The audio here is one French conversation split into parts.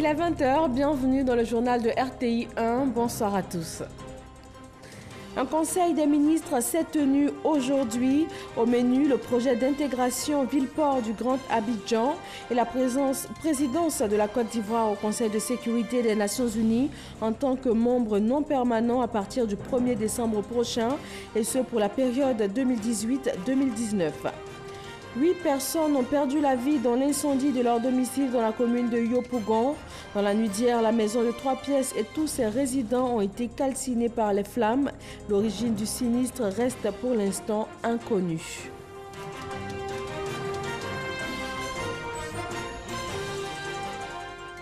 Il est 20 h, bienvenue dans le journal de RTI 1, bonsoir à tous. Un conseil des ministres s'est tenu aujourd'hui. Au menu, le projet d'intégration ville-port du Grand Abidjan et la présidence de la Côte d'Ivoire au Conseil de sécurité des Nations Unies en tant que membre non permanent à partir du 1er décembre prochain, et ce pour la période 2018-2019. 8 personnes ont perdu la vie dans l'incendie de leur domicile dans la commune de Yopougon. Dans la nuit d'hier, la maison de 3 pièces et tous ses résidents ont été calcinés par les flammes. L'origine du sinistre reste pour l'instant inconnue.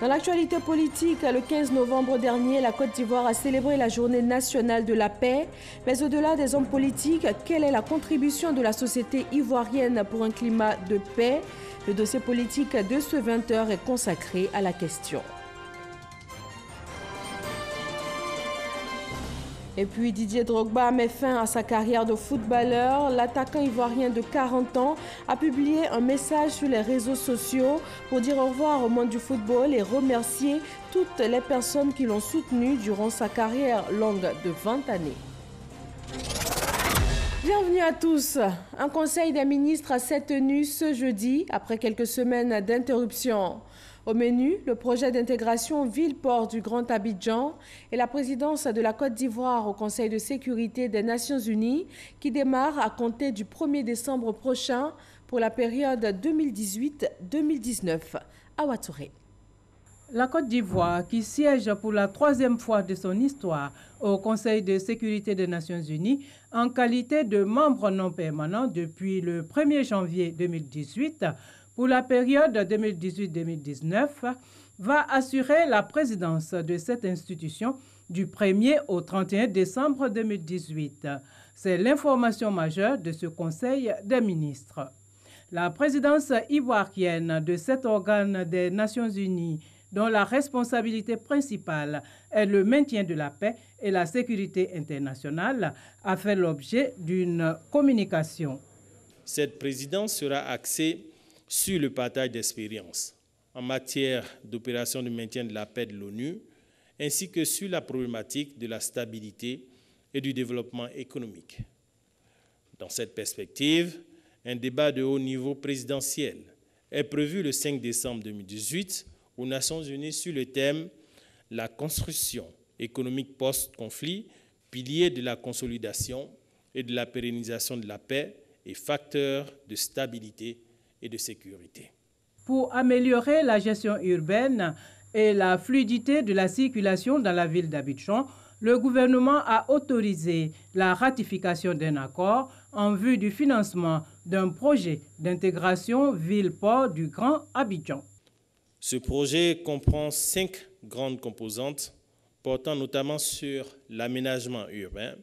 Dans l'actualité politique, le 15 novembre dernier, la Côte d'Ivoire a célébré la journée nationale de la paix. Mais au-delà des hommes politiques, quelle est la contribution de la société ivoirienne pour un climat de paix? Le dossier politique de ce 20 h est consacré à la question. Et puis Didier Drogba met fin à sa carrière de footballeur. L'attaquant ivoirien de 40 ans a publié un message sur les réseaux sociaux pour dire au revoir au monde du football et remercier toutes les personnes qui l'ont soutenu durant sa carrière longue de 20 années. Bienvenue à tous. Un conseil des ministres s'est tenu ce jeudi après quelques semaines d'interruption. Au menu, le projet d'intégration ville-port du Grand Abidjan et la présidence de la Côte d'Ivoire au Conseil de sécurité des Nations Unies qui démarre à compter du 1er décembre prochain pour la période 2018-2019. Awa Touré. La Côte d'Ivoire, qui siège pour la 3e fois de son histoire au Conseil de sécurité des Nations Unies en qualité de membre non permanent depuis le 1er janvier 2018, pour la période 2018-2019, va assurer la présidence de cette institution du 1er au 31 décembre 2018. C'est l'information majeure de ce Conseil des ministres. La présidence ivoirienne de cet organe des Nations Unies, dont la responsabilité principale est le maintien de la paix et la sécurité internationale, a fait l'objet d'une communication. Cette présidence sera axée sur le partage d'expériences en matière d'opérations de maintien de la paix de l'ONU, ainsi que sur la problématique de la stabilité et du développement économique. Dans cette perspective, un débat de haut niveau présidentiel est prévu le 5 décembre 2018 aux Nations Unies sur le thème « La construction économique post-conflit, pilier de la consolidation et de la pérennisation de la paix et facteur de stabilité et de sécurité ». Pour améliorer la gestion urbaine et la fluidité de la circulation dans la ville d'Abidjan, le gouvernement a autorisé la ratification d'un accord en vue du financement d'un projet d'intégration ville-port du Grand Abidjan. Ce projet comprend 5 grandes composantes portant notamment sur l'aménagement urbain,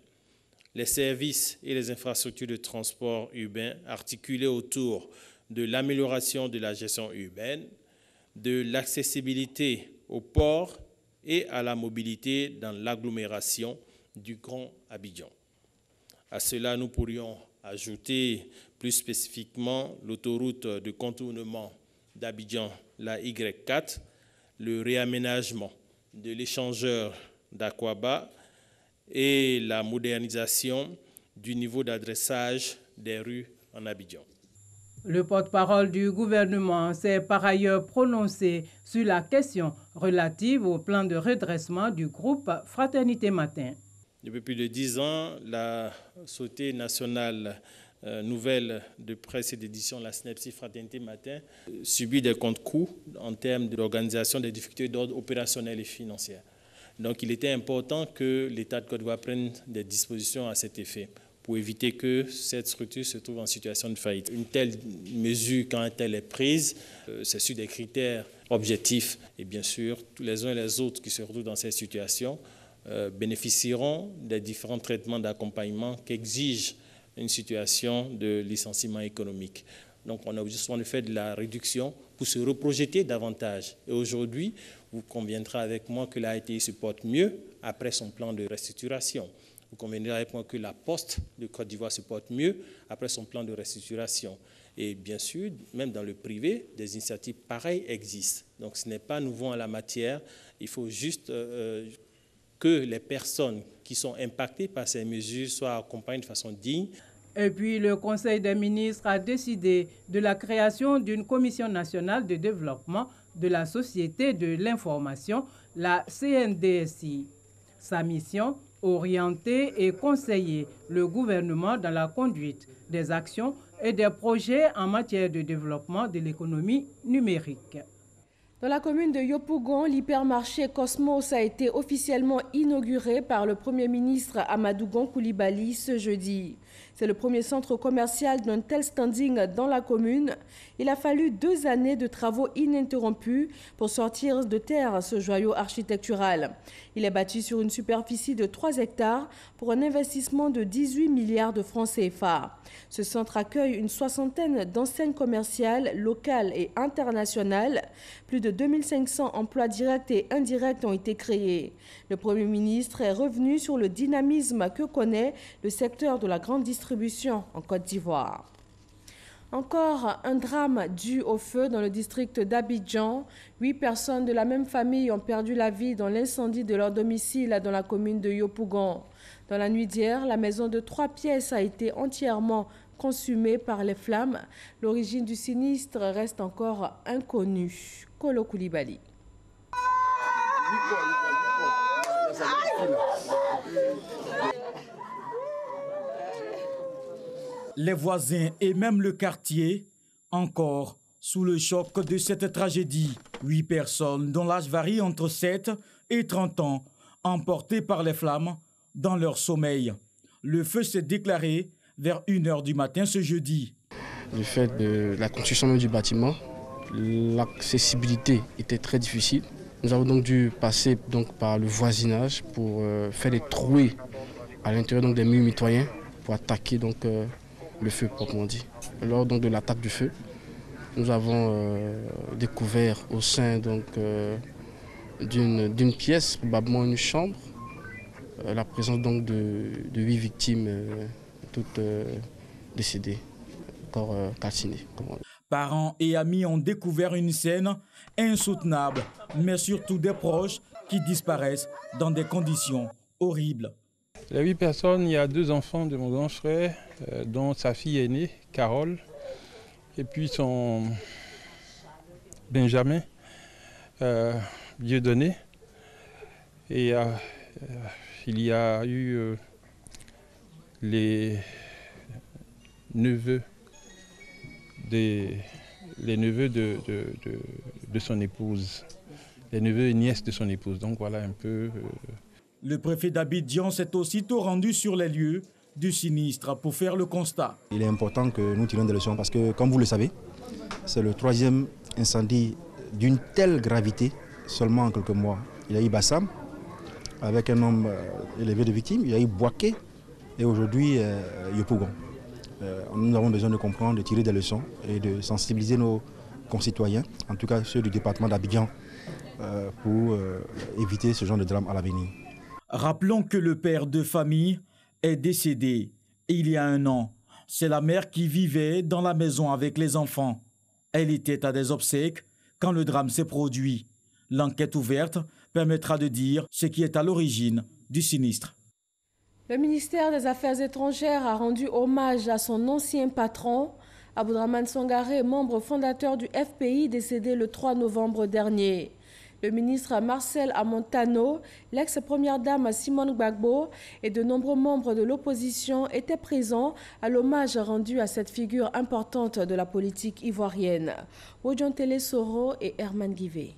les services et les infrastructures de transport urbain articulés autour de l'amélioration de la gestion urbaine, de l'accessibilité au port et à la mobilité dans l'agglomération du Grand Abidjan. À cela, nous pourrions ajouter plus spécifiquement l'autoroute de contournement d'Abidjan, la Y4, le réaménagement de l'échangeur d'Akwaba et la modernisation du niveau d'adressage des rues en Abidjan. Le porte-parole du gouvernement s'est par ailleurs prononcé sur la question relative au plan de redressement du groupe Fraternité Matin. Depuis plus de 10 ans, la Société nationale nouvelle de presse et d'édition, la SNEPSI Fraternité Matin, subit des contre-coups en termes d'organisation des difficultés d'ordre opérationnel et financier. Donc il était important que l'État de Côte d'Ivoire prenne des dispositions à cet effet, pour éviter que cette structure se trouve en situation de faillite. Une telle mesure, quand elle est prise, c'est sur des critères objectifs. Et bien sûr, tous les uns et les autres qui se retrouvent dans cette situation bénéficieront des différents traitements d'accompagnement qu'exige une situation de licenciement économique. Donc on a besoin de faire de la réduction pour se reprojeter davantage. Et aujourd'hui, vous conviendrez avec moi que l'ATI se porte mieux après son plan de restructuration. Vous conviendrez avec moi que la Poste de Côte d'Ivoire se porte mieux après son plan de restructuration. Et bien sûr, même dans le privé, des initiatives pareilles existent. Donc ce n'est pas nouveau en la matière. Il faut juste que les personnes qui sont impactées par ces mesures soient accompagnées de façon digne. Et puis le Conseil des ministres a décidé de la création d'une commission nationale de développement de la société de l'information, la CNDSI. Sa mission, orienter et conseiller le gouvernement dans la conduite des actions et des projets en matière de développement de l'économie numérique. Dans la commune de Yopougon, l'hypermarché Cosmos a été officiellement inauguré par le Premier ministre Amadou Gon Coulibaly ce jeudi. C'est le premier centre commercial d'un tel standing dans la commune. Il a fallu 2 années de travaux ininterrompus pour sortir de terre ce joyau architectural. Il est bâti sur une superficie de 3 hectares pour un investissement de 18 milliards de francs CFA. Ce centre accueille une 60aine d'enseignes commerciales locales et internationales. Plus de 2500 emplois directs et indirects ont été créés. Le Premier ministre est revenu sur le dynamisme que connaît le secteur de la grande distribution en Côte d'Ivoire. Encore un drame dû au feu dans le district d'Abidjan. 8 personnes de la même famille ont perdu la vie dans l'incendie de leur domicile dans la commune de Yopougon. Dans la nuit d'hier, la maison de 3 pièces a été entièrement consumée par les flammes. L'origine du sinistre reste encore inconnue. Kolo Coulibaly. Les voisins et même le quartier, encore sous le choc de cette tragédie. 8 personnes dont l'âge varie entre 7 et 30 ans, emportées par les flammes dans leur sommeil. Le feu s'est déclaré vers 1h du matin ce jeudi. Du fait de la construction même du bâtiment, l'accessibilité était très difficile. Nous avons donc dû passer par le voisinage pour faire des trouées à l'intérieur des murs mitoyens pour attaquer le feu proprement dit. Lors de l'attaque du feu, nous avons découvert au sein d'une pièce, probablement une chambre, la présence de 8 victimes, toutes décédées, corps calcinés. Parents et amis ont découvert une scène insoutenable, mais surtout des proches qui disparaissent dans des conditions horribles. Les 8 personnes, il y a 2 enfants de mon grand frère, dont sa fille aînée, Carole, et puis son Benjamin, Dieudonné. Et il y a eu les neveux de son épouse, les neveux et nièces de son épouse. Donc voilà un peu. Le préfet d'Abidjan s'est aussitôt rendu sur les lieux du sinistre pour faire le constat. Il est important que nous tirions des leçons parce que, comme vous le savez, c'est le 3e incendie d'une telle gravité seulement en quelques mois. Il y a eu Bassam avec un nombre élevé de victimes, il y a eu Boaké et aujourd'hui Yopougon. Nous avons besoin de comprendre, de tirer des leçons et de sensibiliser nos concitoyens, en tout cas ceux du département d'Abidjan, pour éviter ce genre de drame à l'avenir. Rappelons que le père de famille est décédé il y a 1 an. C'est la mère qui vivait dans la maison avec les enfants. Elle était à des obsèques quand le drame s'est produit. L'enquête ouverte permettra de dire ce qui est à l'origine du sinistre. Le ministère des Affaires étrangères a rendu hommage à son ancien patron, Aboudraman Sangaré, membre fondateur du FPI, décédé le 3 novembre dernier. Le ministre Marcel Amontano, l'ex-première dame Simone Gbagbo et de nombreux membres de l'opposition étaient présents à l'hommage rendu à cette figure importante de la politique ivoirienne. Wodjontele Soro et Herman Guivé.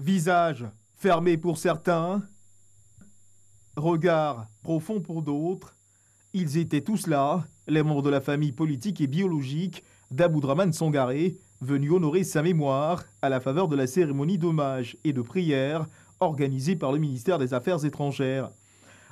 Visage fermé pour certains, regard profond pour d'autres, ils étaient tous là, les membres de la famille politique et biologique d'Aboudraman Sangaré, venus honorer sa mémoire à la faveur de la cérémonie d'hommage et de prière organisée par le ministère des Affaires étrangères.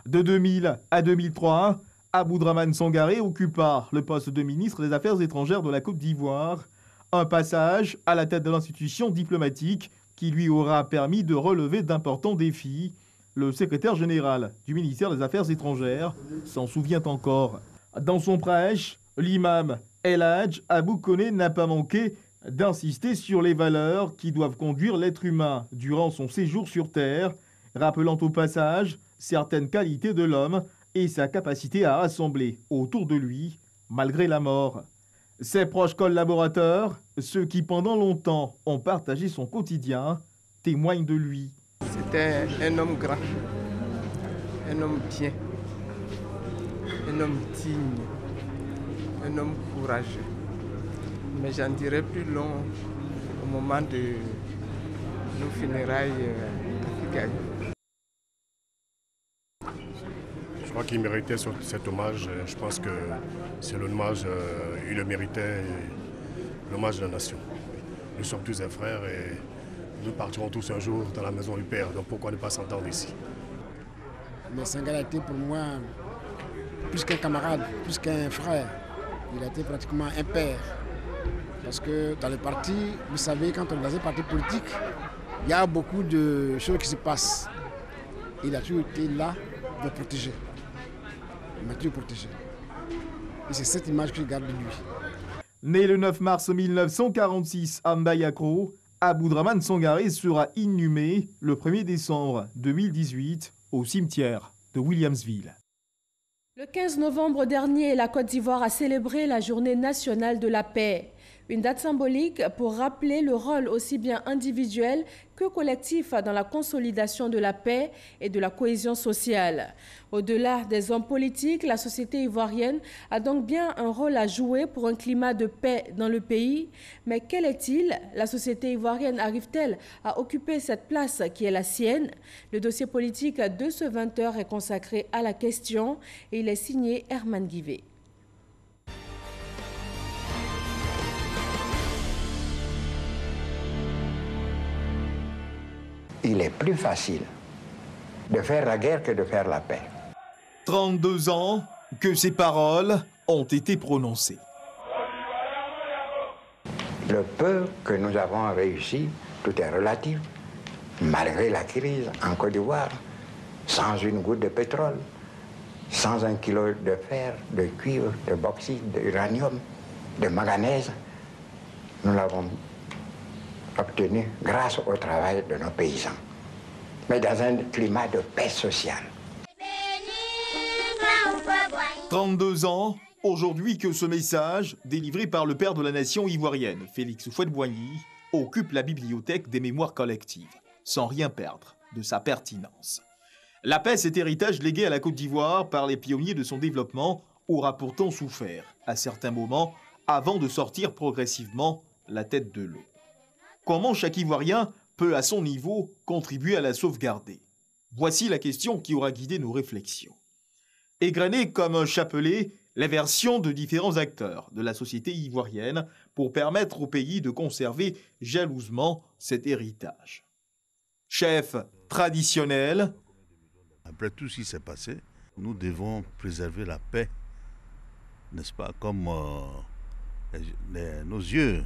De 2000 à 2003, Aboudraman Sangaré occupa le poste de ministre des Affaires étrangères de la Côte d'Ivoire, un passage à la tête de l'institution diplomatique qui lui aura permis de relever d'importants défis. Le secrétaire général du ministère des Affaires étrangères s'en souvient encore. Dans son prêche, l'imam El Hadj Abou Koné n'a pas manqué d'insister sur les valeurs qui doivent conduire l'être humain durant son séjour sur Terre, rappelant au passage certaines qualités de l'homme et sa capacité à rassembler autour de lui, malgré la mort. Ses proches collaborateurs, ceux qui pendant longtemps ont partagé son quotidien, témoignent de lui. C'était un homme grand, un homme bien, un homme digne, un homme courageux. Mais j'en dirai plus long au moment de nos funérailles à Kigali. Je crois qu'il méritait cet hommage. Je pense que c'est l'hommage, il le méritait, l'hommage de la nation. Nous sommes tous des frères et nous partirons tous un jour dans la maison du Père. Donc pourquoi ne pas s'entendre ici? Le Senghor a été pour moi plus qu'un camarade, plus qu'un frère. Il a été pratiquement un père. Parce que dans les partis, vous savez, quand on est dans un parti politique, il y a beaucoup de choses qui se passent. Il a toujours été là pour protéger. Il m'a toujours protégé. Et c'est cette image que je garde de lui. Né le 9 mars 1946 à Mbayakro, Aboudraman Sangaré sera inhumé le 1er décembre 2018 au cimetière de Williamsville. Le 15 novembre dernier, la Côte d'Ivoire a célébré la Journée nationale de la paix. Une date symbolique pour rappeler le rôle aussi bien individuel que collectif dans la consolidation de la paix et de la cohésion sociale. Au-delà des hommes politiques, la société ivoirienne a donc bien un rôle à jouer pour un climat de paix dans le pays. Mais quel est-il? La société ivoirienne arrive-t-elle à occuper cette place qui est la sienne? Le dossier politique de ce 20h est consacré à la question et il est signé Herman Guivet. Il est plus facile de faire la guerre que de faire la paix. 32 ans que ces paroles ont été prononcées. Le peu que nous avons réussi, tout est relatif, malgré la crise en Côte d'Ivoire, sans une goutte de pétrole, sans un kilo de fer, de cuivre, de bauxite, d'uranium, de manganèse, nous l'avons obtenu grâce au travail de nos paysans, mais dans un climat de paix sociale. 32 ans, aujourd'hui que ce message, délivré par le père de la nation ivoirienne, Félix Houphouët-Boigny, occupe la bibliothèque des mémoires collectives, sans rien perdre de sa pertinence. La paix, cet héritage légué à la Côte d'Ivoire par les pionniers de son développement, aura pourtant souffert, à certains moments, avant de sortir progressivement la tête de l'eau. Comment chaque Ivoirien peut, à son niveau, contribuer à la sauvegarder? Voici la question qui aura guidé nos réflexions. Égrener comme un chapelet les versions de différents acteurs de la société ivoirienne pour permettre au pays de conserver jalousement cet héritage. Chef traditionnel. Après tout ce qui s'est passé, nous devons préserver la paix, n'est-ce pas, comme nos yeux,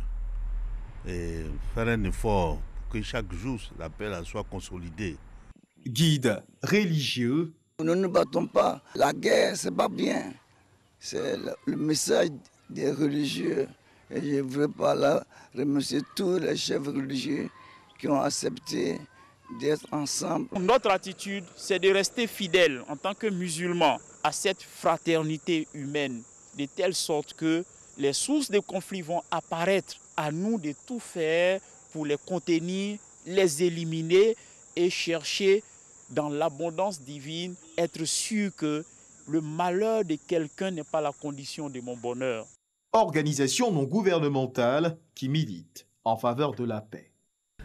et faire un effort pour que chaque jour la paix soit consolidée. Guide religieux. Nous ne nous battons pas. La guerre, c'est pas bien. C'est le message des religieux. Et je voudrais par là remercier tous les chefs religieux qui ont accepté d'être ensemble. Notre attitude, c'est de rester fidèles en tant que musulmans à cette fraternité humaine, de telle sorte que les sources de conflits vont apparaître. À nous de tout faire pour les contenir, les éliminer et chercher dans l'abondance divine, être sûr que le malheur de quelqu'un n'est pas la condition de mon bonheur. Organisation non gouvernementale qui milite en faveur de la paix.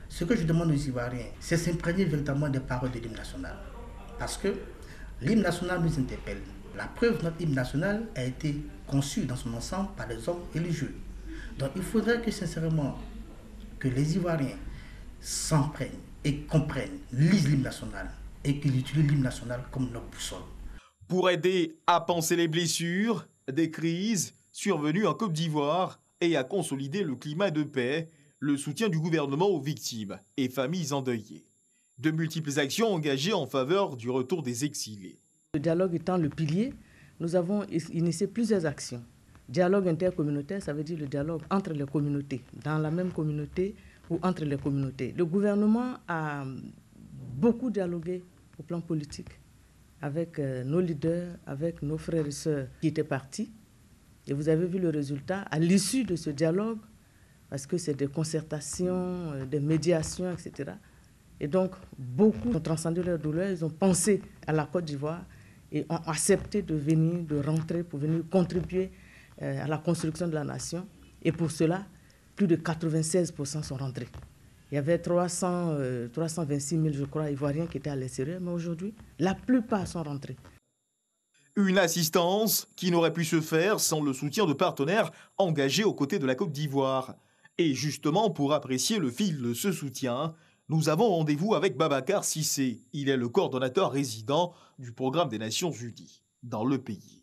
Ce que je demande aux Ivoiriens, c'est s'imprégner véritablement des paroles de l'hymne national. Parce que l'hymne national nous interpelle. La preuve, notre hymne national a été conçu dans son ensemble par des hommes religieux. Donc il faudrait que sincèrement, que les Ivoiriens s'en prennent et comprennent, lisent l'hymne national et qu'ils utilisent l'hymne national comme leur boussole. Pour aider à panser les blessures des crises survenues en Côte d'Ivoire et à consolider le climat de paix, le soutien du gouvernement aux victimes et familles endeuillées. De multiples actions engagées en faveur du retour des exilés. Le dialogue étant le pilier, nous avons initié plusieurs actions. Dialogue intercommunautaire, ça veut dire le dialogue entre les communautés, dans la même communauté ou entre les communautés. Le gouvernement a beaucoup dialogué au plan politique avec nos leaders, avec nos frères et sœurs qui étaient partis. Et vous avez vu le résultat à l'issue de ce dialogue, parce que c'est des concertations, des médiations, etc. Et donc, beaucoup ont transcendé leur douleur, ils ont pensé à la Côte d'Ivoire et ont accepté de venir, de rentrer pour venir contribuer à la construction de la nation. Et pour cela, plus de 96% sont rentrés. Il y avait 326 000, je crois, Ivoiriens qui étaient à l'extérieur, mais aujourd'hui, la plupart sont rentrés. Une assistance qui n'aurait pu se faire sans le soutien de partenaires engagés aux côtés de la Côte d'Ivoire. Et justement, pour apprécier le fil de ce soutien, nous avons rendez-vous avec Babacar Cissé. Il est le coordonnateur résident du programme des Nations Unies dans le pays.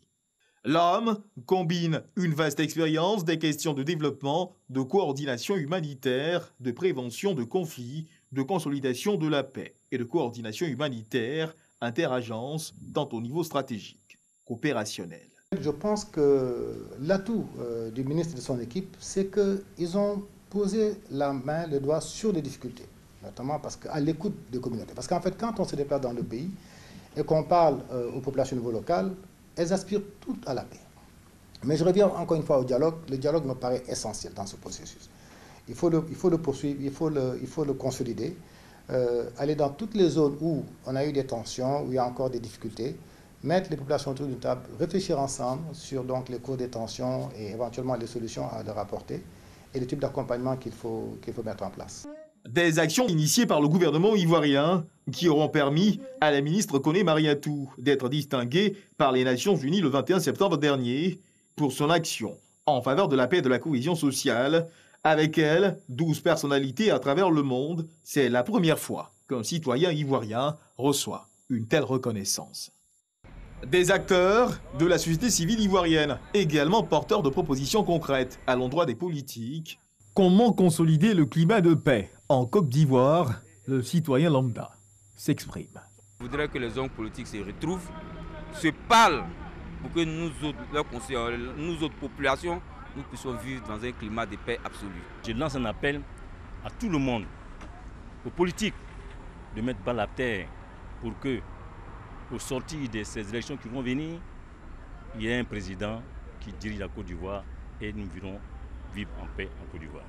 L'homme combine une vaste expérience des questions de développement, de coordination humanitaire, de prévention de conflits, de consolidation de la paix et de coordination humanitaire interagences, tant au niveau stratégique qu'opérationnel. Je pense que l'atout du ministre et de son équipe, c'est qu'ils ont posé le doigt sur les difficultés, notamment à l'écoute des communautés. Parce qu'en fait, quand on se déplace dans le pays et qu'on parle aux populations au niveau local, elles aspirent toutes à la paix. Mais je reviens encore une fois au dialogue. Le dialogue me paraît essentiel dans ce processus. Il faut le poursuivre, il faut le consolider, aller dans toutes les zones où on a eu des tensions, où il y a encore des difficultés, mettre les populations autour d'une table, réfléchir ensemble sur donc, les causes des tensions et éventuellement les solutions à leur apporter et le type d'accompagnement qu'il faut mettre en place. Des actions initiées par le gouvernement ivoirien qui auront permis à la ministre Koné Mariatou d'être distinguée par les Nations Unies le 21 septembre dernier pour son action en faveur de la paix et de la cohésion sociale. Avec elle, 12 personnalités à travers le monde. C'est la première fois qu'un citoyen ivoirien reçoit une telle reconnaissance. Des acteurs de la société civile ivoirienne, également porteurs de propositions concrètes à l'endroit des politiques. Comment consolider le climat de paix en Côte d'Ivoire? Le citoyen lambda s'exprime. Je voudrais que les hommes politiques se retrouvent, se parlent pour que nous autres populations, nous puissions vivre dans un climat de paix absolue. Je lance un appel à tout le monde, aux politiques, de mettre bas la terre pour que, au sortir de ces élections qui vont venir, il y ait un président qui dirige la Côte d'Ivoire et nous voulons vivre en paix en Côte d'Ivoire.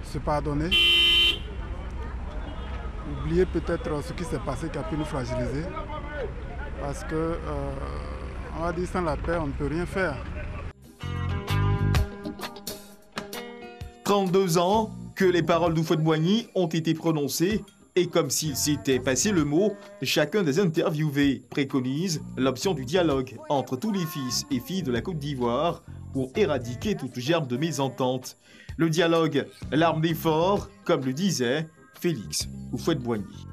Se pardonner, oublier peut-être ce qui s'est passé qui a pu nous fragiliser, parce que on va dire sans la paix on ne peut rien faire. 32 ans que les paroles d'Houphouët-Boigny ont été prononcées et comme s'il s'était passé le mot, chacun des interviewés préconise l'option du dialogue entre tous les fils et filles de la Côte d'Ivoire pour éradiquer toute germe de mésentente. Le dialogue, l'arme des forts, comme le disait Félix Houphouët-Boigny.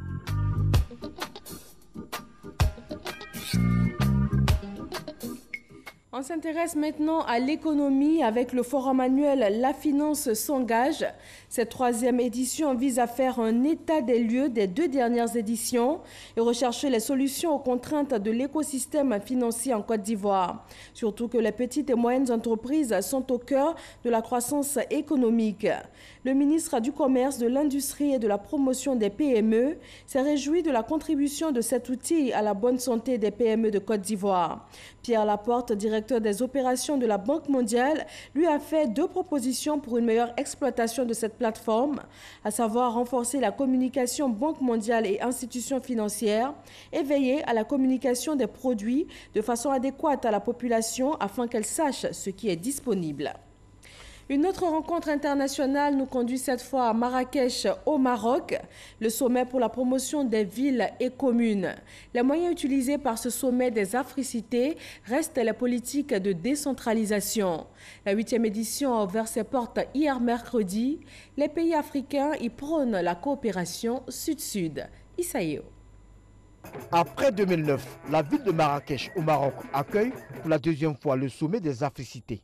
On s'intéresse maintenant à l'économie avec le forum annuel La Finance s'engage. Cette 3e édition vise à faire un état des lieux des 2 dernières éditions et rechercher les solutions aux contraintes de l'écosystème financier en Côte d'Ivoire. Surtout que les petites et moyennes entreprises sont au cœur de la croissance économique. Le ministre du Commerce, de l'Industrie et de la Promotion des PME s'est réjoui de la contribution de cet outil à la bonne santé des PME de Côte d'Ivoire. Pierre Laporte, directeur des opérations de la Banque mondiale, lui a fait 2 propositions pour une meilleure exploitation de cette plateforme, à savoir renforcer la communication Banque mondiale et institutions financières et veiller à la communication des produits de façon adéquate à la population afin qu'elle sache ce qui est disponible. Une autre rencontre internationale nous conduit cette fois à Marrakech, au Maroc, le sommet pour la promotion des villes et communes. Les moyens utilisés par ce sommet des Africités restent les politiques de décentralisation. La 8e édition a ouvert ses portes hier mercredi. Les pays africains y prônent la coopération sud-sud. Issaïo. Après 2009, la ville de Marrakech, au Maroc, accueille pour la 2e fois le sommet des Africités.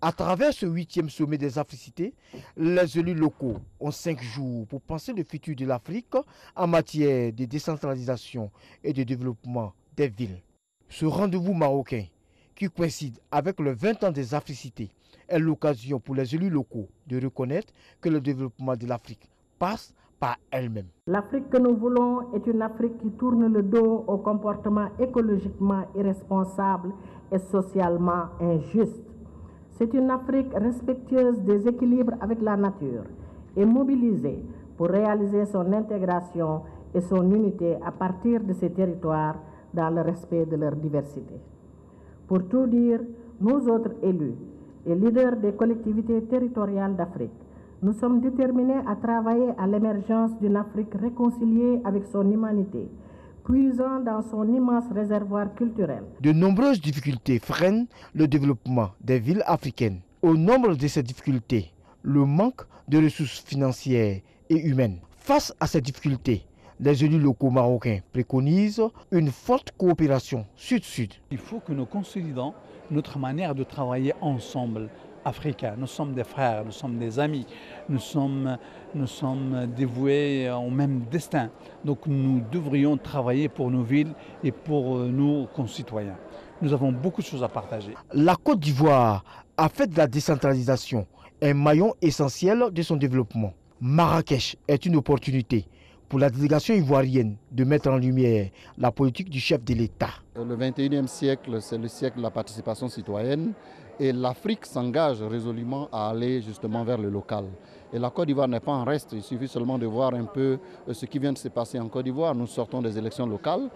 À travers ce 8e sommet des Africités, les élus locaux ont 5 jours pour penser le futur de l'Afrique en matière de décentralisation et de développement des villes. Ce rendez-vous marocain, qui coïncide avec le 20 ans des Africités, est l'occasion pour les élus locaux de reconnaître que le développement de l'Afrique passe par elle-même. L'Afrique que nous voulons est une Afrique qui tourne le dos au comportement écologiquement irresponsable et socialement injuste. C'est une Afrique respectueuse des équilibres avec la nature et mobilisée pour réaliser son intégration et son unité à partir de ces territoires dans le respect de leur diversité. Pour tout dire, nous autres élus et leaders des collectivités territoriales d'Afrique, nous sommes déterminés à travailler à l'émergence d'une Afrique réconciliée avec son humanité, puisant dans son immense réservoir culturel. De nombreuses difficultés freinent le développement des villes africaines. Au nombre de ces difficultés, le manque de ressources financières et humaines. Face à ces difficultés, les élus locaux marocains préconisent une forte coopération sud-sud. Il faut que nous consolidons notre manière de travailler ensemble, africains. Nous sommes des frères, nous sommes des amis, nous sommes dévoués au même destin. Donc nous devrions travailler pour nos villes et pour nos concitoyens. Nous avons beaucoup de choses à partager. La Côte d'Ivoire a fait de la décentralisation un maillon essentiel de son développement. Marrakech est une opportunité pour la délégation ivoirienne de mettre en lumière la politique du chef de l'État. Le 21e siècle, c'est le siècle de la participation citoyenne et l'Afrique s'engage résolument à aller justement vers le local. Et la Côte d'Ivoire n'est pas en reste, il suffit seulement de voir un peu ce qui vient de se passer en Côte d'Ivoire. Nous sortons des élections locales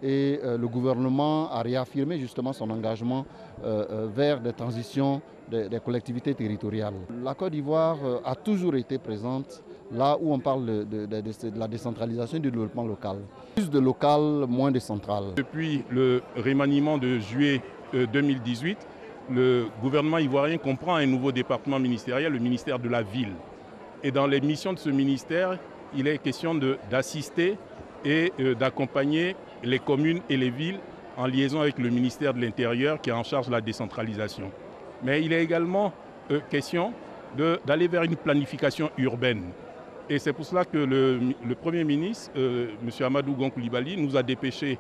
et le gouvernement a réaffirmé justement son engagement vers des transitions des collectivités territoriales. La Côte d'Ivoire a toujours été présente là où on parle de la décentralisation et du développement local. Plus de local, moins de central. Depuis le remaniement de juillet 2018, le gouvernement ivoirien comprend un nouveau département ministériel, le ministère de la Ville. Et dans les missions de ce ministère, il est question d'assister et d'accompagner les communes et les villes en liaison avec le ministère de l'Intérieur qui est en charge de la décentralisation. Mais il est également question d'aller vers une planification urbaine. Et c'est pour cela que le Premier ministre, M. Amadou Gon Coulibaly, nous a dépêchés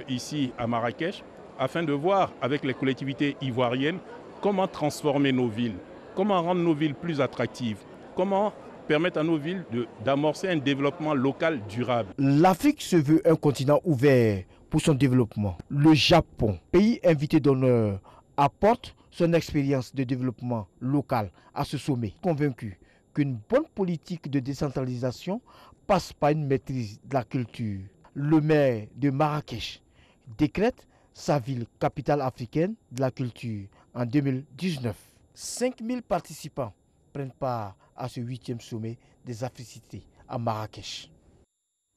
ici à Marrakech afin de voir avec les collectivités ivoiriennes comment transformer nos villes, comment rendre nos villes plus attractives, comment permettre à nos villes d'amorcer un développement local durable. L'Afrique se veut un continent ouvert pour son développement. Le Japon, pays invité d'honneur, apporte son expérience de développement local à ce sommet, convaincu qu'une bonne politique de décentralisation passe par une maîtrise de la culture. Le maire de Marrakech décrète sa ville capitale africaine de la culture en 2019. 5000 participants prennent part à ce 8e sommet des Africités à Marrakech.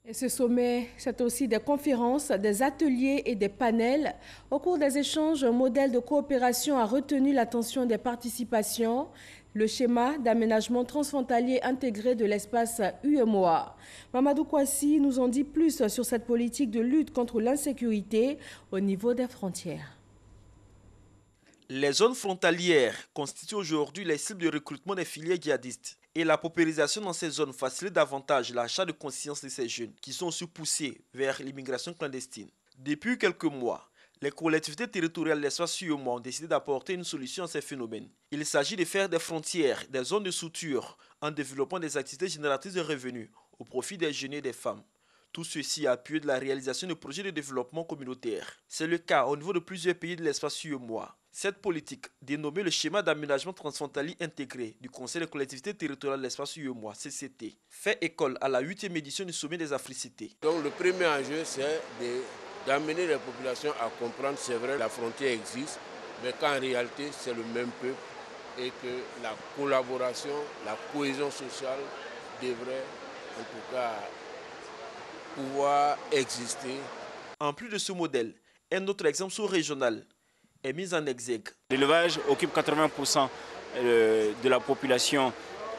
Et ce sommet, c'est aussi des conférences, des ateliers et des panels. Au cours des échanges, un modèle de coopération a retenu l'attention des participations. Le schéma d'aménagement transfrontalier intégré de l'espace UEMOA. Mamadou Kouassi nous en dit plus sur cette politique de lutte contre l'insécurité au niveau des frontières. Les zones frontalières constituent aujourd'hui les cibles de recrutement des filières djihadistes. Et la paupérisation dans ces zones facilite davantage l'achat de conscience de ces jeunes qui sont aussi poussés vers l'immigration clandestine. Depuis quelques mois, les collectivités territoriales de l'espace UEMOA ont décidé d'apporter une solution à ces phénomènes. Il s'agit de faire des frontières des zones de suture en développant des activités génératrices de revenus au profit des jeunes et des femmes. Tout ceci a appuyé de la réalisation de projets de développement communautaire. C'est le cas au niveau de plusieurs pays de l'espace UEMOA. Cette politique, dénommée le schéma d'aménagement transfrontalier intégré du Conseil des collectivités territoriales de l'espace UEMOA, CCT, fait école à la 8e édition du sommet des Africités. Donc le premier enjeu, c'est d'amener les populations à comprendre, c'est vrai, la frontière existe, mais qu'en réalité, c'est le même peuple et que la collaboration, la cohésion sociale devrait en tout cas pouvoir exister. En plus de ce modèle, un autre exemple sous-régional est mis en exergue. L'élevage occupe 80% de la population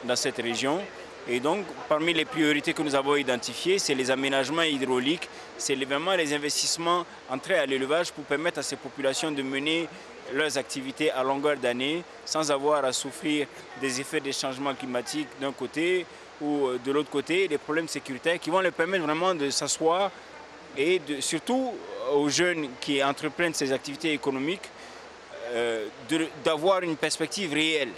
dans cette région. Et donc, parmi les priorités que nous avons identifiées, c'est les aménagements hydrauliques, c'est vraiment les investissements entrés à l'élevage pour permettre à ces populations de mener leurs activités à longueur d'année sans avoir à souffrir des effets des changements climatiques d'un côté ou de l'autre côté, des problèmes sécuritaires qui vont leur permettre vraiment de s'asseoir et surtout aux jeunes qui entreprennent ces activités économiques d'avoir une perspective réelle,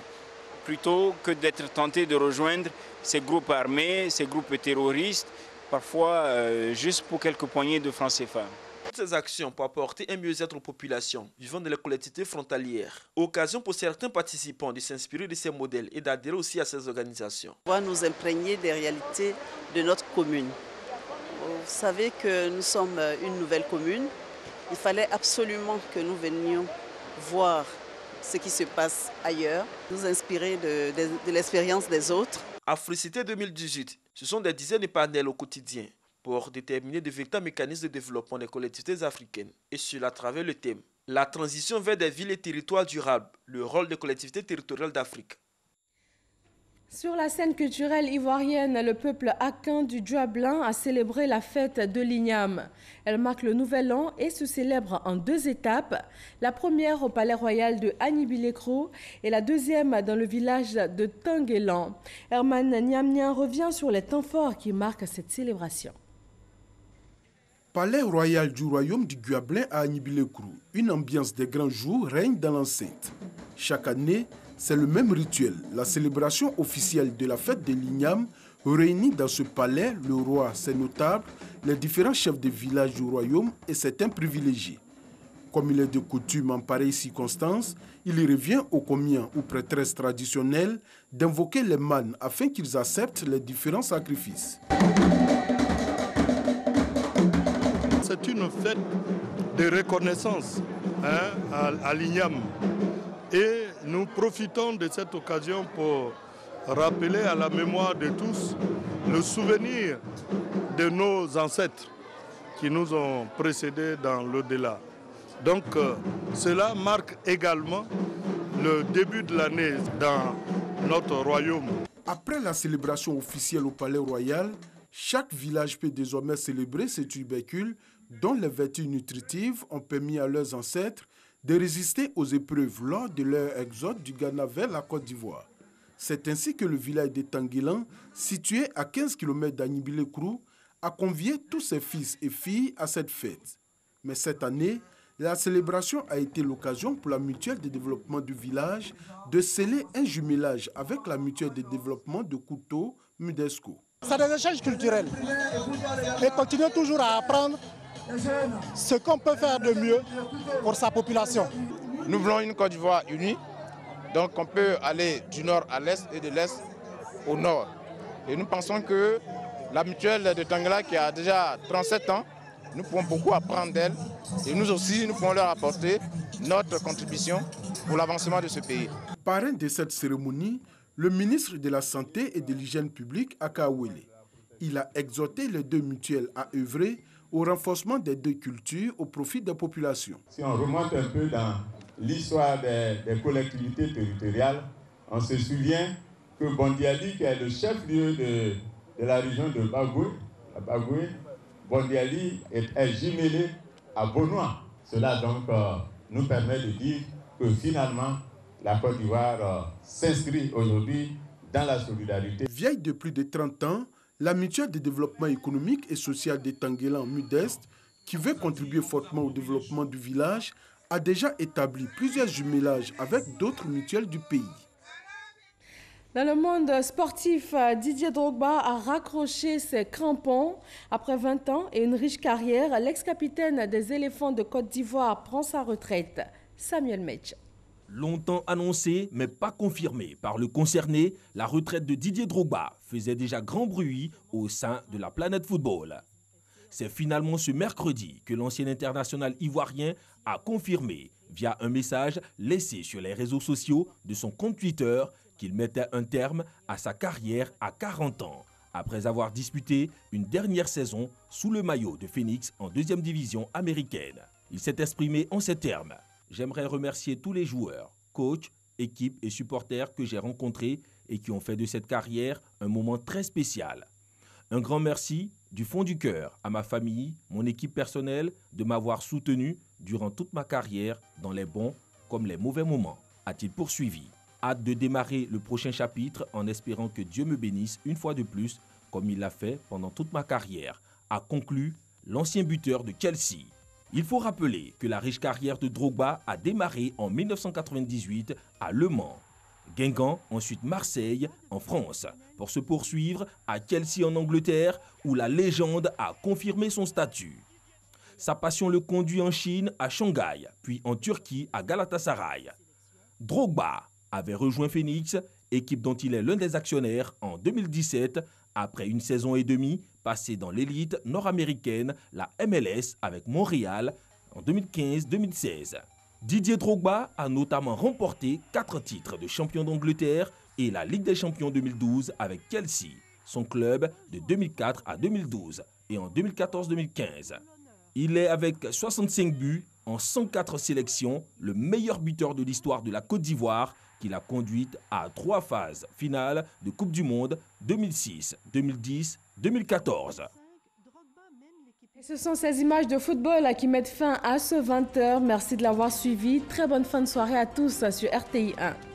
plutôt que d'être tenté de rejoindre ces groupes armés, ces groupes terroristes, parfois juste pour quelques poignées de francs CFA. Toutes ces actions pour apporter un mieux-être aux populations vivant dans les collectivités frontalières. Occasion pour certains participants de s'inspirer de ces modèles et d'adhérer aussi à ces organisations. On va nous imprégner des réalités de notre commune. Vous savez que nous sommes une nouvelle commune. Il fallait absolument que nous venions voir ce qui se passe ailleurs, nous inspirer de l'expérience des autres. Africité 2018, ce sont des dizaines de panels au quotidien pour déterminer de véritables mécanismes de développement des collectivités africaines. Et cela à travers le thème « La transition vers des villes et territoires durables, le rôle des collectivités territoriales d'Afrique ». Sur la scène culturelle ivoirienne, le peuple akin du Djoua a célébré la fête de l'Igname. Elle marque le nouvel an et se célèbre en 2 étapes. La première au palais royal de Anibilekro et la deuxième dans le village de Tanguelan. Herman Niamnian revient sur les temps forts qui marquent cette célébration. Palais royal du royaume du Guablin à Anibilekro. Une ambiance des grands jours règne dans l'enceinte. Chaque année, c'est le même rituel. La célébration officielle de la fête de l'Igname réunit dans ce palais le roi, ses notables, les différents chefs de village du royaume et certains privilégiés. Comme il est de coutume en pareille circonstance, il revient aux commiens ou prêtresses traditionnelles d'invoquer les mânes afin qu'ils acceptent les différents sacrifices. C'est une fête de reconnaissance à l'Igname. Et nous profitons de cette occasion pour rappeler à la mémoire de tous le souvenir de nos ancêtres qui nous ont précédés dans l'au-delà. Donc cela marque également le début de l'année dans notre royaume. Après la célébration officielle au Palais Royal, chaque village peut désormais célébrer ces tubercules dont les vertus nutritives ont permis à leurs ancêtres de résister aux épreuves lors de leur exode du Ghana vers la Côte d'Ivoire. C'est ainsi que le village de Tanguelan, situé à 15 km d'Anibilekro, a convié tous ses fils et filles à cette fête. Mais cette année, la célébration a été l'occasion pour la mutuelle de développement du village de sceller un jumelage avec la mutuelle de développement de Couteau, Mudesco. C'est des échanges culturels et continuer toujours à apprendre ce qu'on peut faire de mieux pour sa population. Nous voulons une Côte d'Ivoire unie, donc on peut aller du nord à l'est et de l'est au nord. Et nous pensons que la mutuelle de Tanguelan qui a déjà 37 ans, nous pouvons beaucoup apprendre d'elle et nous aussi, nous pouvons leur apporter notre contribution pour l'avancement de ce pays. Parrain de cette cérémonie, le ministre de la Santé et de l'Hygiène publique, Aka Wele. Il a exhorté les deux mutuelles à œuvrer au renforcement des deux cultures au profit des populations. Si on remonte un peu dans l'histoire des collectivités territoriales, on se souvient que Bondiali, qui est le chef-lieu de la région de Bagoué, Bondiali est jumelé à Bonois. Cela donc nous permet de dire que finalement la Côte d'Ivoire s'inscrit aujourd'hui dans la solidarité. Vieille de plus de 30 ans, la mutuelle de développement économique et social de Tanguelan Mudest, qui veut contribuer fortement au développement du village, a déjà établi plusieurs jumelages avec d'autres mutuelles du pays. Dans le monde sportif, Didier Drogba a raccroché ses crampons. Après 20 ans et une riche carrière, l'ex-capitaine des éléphants de Côte d'Ivoire prend sa retraite. Samuel Metch. Longtemps annoncé, mais pas confirmé par le concerné, la retraite de Didier Drogba faisait déjà grand bruit au sein de la planète football. C'est finalement ce mercredi que l'ancien international ivoirien a confirmé, via un message laissé sur les réseaux sociaux de son compte Twitter, qu'il mettait un terme à sa carrière à 40 ans, après avoir disputé une dernière saison sous le maillot de Phoenix en 2e division américaine. Il s'est exprimé en ces termes. J'aimerais remercier tous les joueurs, coachs, équipes et supporters que j'ai rencontrés et qui ont fait de cette carrière un moment très spécial. Un grand merci du fond du cœur à ma famille, mon équipe personnelle, de m'avoir soutenu durant toute ma carrière dans les bons comme les mauvais moments, a-t-il poursuivi. Hâte de démarrer le prochain chapitre en espérant que Dieu me bénisse une fois de plus comme il l'a fait pendant toute ma carrière, a conclu l'ancien buteur de Chelsea. Il faut rappeler que la riche carrière de Drogba a démarré en 1998 à Le Mans. Guingamp, ensuite Marseille, en France, pour se poursuivre à Chelsea en Angleterre, où la légende a confirmé son statut. Sa passion le conduit en Chine, à Shanghai, puis en Turquie, à Galatasaray. Drogba avait rejoint Phoenix, équipe dont il est l'un des actionnaires, en 2017, après une saison et demie passée dans l'élite nord-américaine, la MLS, avec Montréal, en 2015-2016. Didier Drogba a notamment remporté 4 titres de champion d'Angleterre et la Ligue des champions 2012 avec Chelsea, son club de 2004 à 2012 et en 2014-2015. Il est avec 65 buts en 104 sélections, le meilleur buteur de l'histoire de la Côte d'Ivoire, qui l'a conduite à 3 phases finales de Coupe du Monde 2006, 2010, 2014. Et ce sont ces images de football qui mettent fin à ce 20h. Merci de l'avoir suivi. Très bonne fin de soirée à tous sur RTI 1.